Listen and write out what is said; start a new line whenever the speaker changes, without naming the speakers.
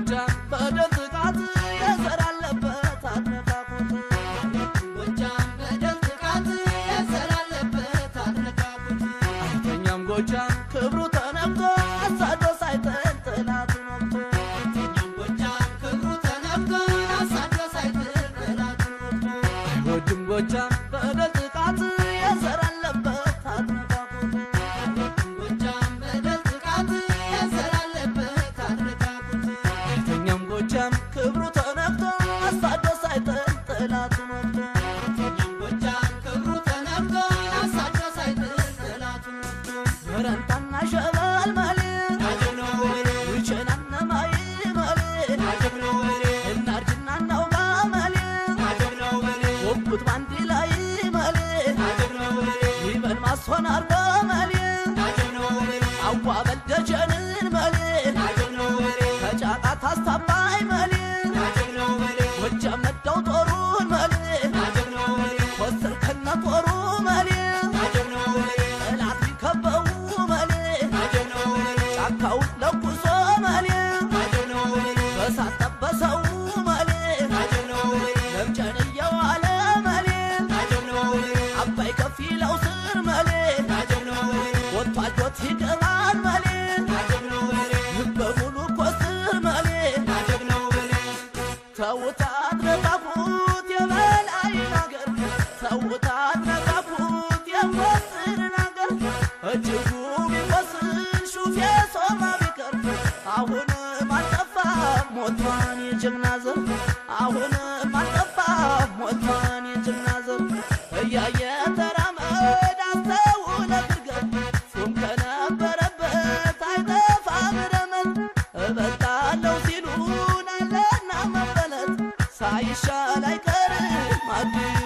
ጎጃም በደል ጥቃት የሰራለበት አትነካኩት
ጎጃም በደል ጥቃት የሰራለበት አትነካኩት
አይተኛም ጎጃም ክብሩ ተነክቶ አሳዶ ሳይጥል ጠላቱን ወግቶ
አይተኛም ጎጃም ክብሩ ተነክቶ አሳዶ ሳይጥል ጠላቱን ወግቶ
አይወድም ጎጃም በደል ጥቃት የሰራለበት አትነካኩት
ጎጃም በደል ጥቃት የሰራለበት አትነካኩት
አይተኛም ጎጃም ክብሩ ተነክቶ አሳዶ ሳይጥል ጠላቱን ወግቶ
አይተኛም ጎጃም ክብሩ ተነክቶ አሳዶ ሳይጥል ጠላቱን ወግቶ
በረንታና ሸበል መሌ
አጀብ ነው ወሬ
ውቸናነ ማይ መሌ
አጀብ ነው ወሬ
እናርጅና እናውጋ መሌ
አጀብ ነው ወሬ
ወጉት ባንዲ ላይ መሌ
አጀብ ነው ወሬ
ይበል ማስሆን አርጎ መሌ
አጀብ ነው ወሬ
አዋበል ደጀንን መሌ
አጀብ ነው ወሬ
ከጫቃት አስታባይ መሌ
አጀብ ነው ወሬ
ጎጃም ነዳው ጦሩን መሌ
አጀብ ነው ወሬ
ወስር ከነ ጦሩ መሌ
አጀብ ነው ወሬ
ጠላት ቢከበው መሌ
አጀብ ነው ወሬ
ጫካውን ለኩሶ መሌ
አጀብ ነው ወሬ
በሳት ጠበሰው መሌ
አጀብ ነው ወሬ
ለምጨን እየዋለ መሌ
አጀብ ነው ወሬ
አባይ ከፊለው ስር መሌ
አጀብ ነው ወሬ
ወጥቷጆት ይቀራል መሌ
አጀብ ነው ወሬ
በሙሉ ኮስር መሌ
አጀብ ነው ወሬ
ተውታት ነቃፉት የበላይ ነገር ተውታት ነቃፉት የወስር ነገር እጅጉ ቢወስን ሹፌ ሶማ ቢቀር አሁንም አልጠፋም ሞቷን የጀግና ዘር አሁንም አልጠፋም ሞቷን የጀግና ዘር እያየ ተራመድ አስተውለ ትርገር ሹም ከነበረበት አይጠፋም ደመን እበልጣለሁ ሲሉን አለና መበለት ሳይሻል አይቀርም አዲስ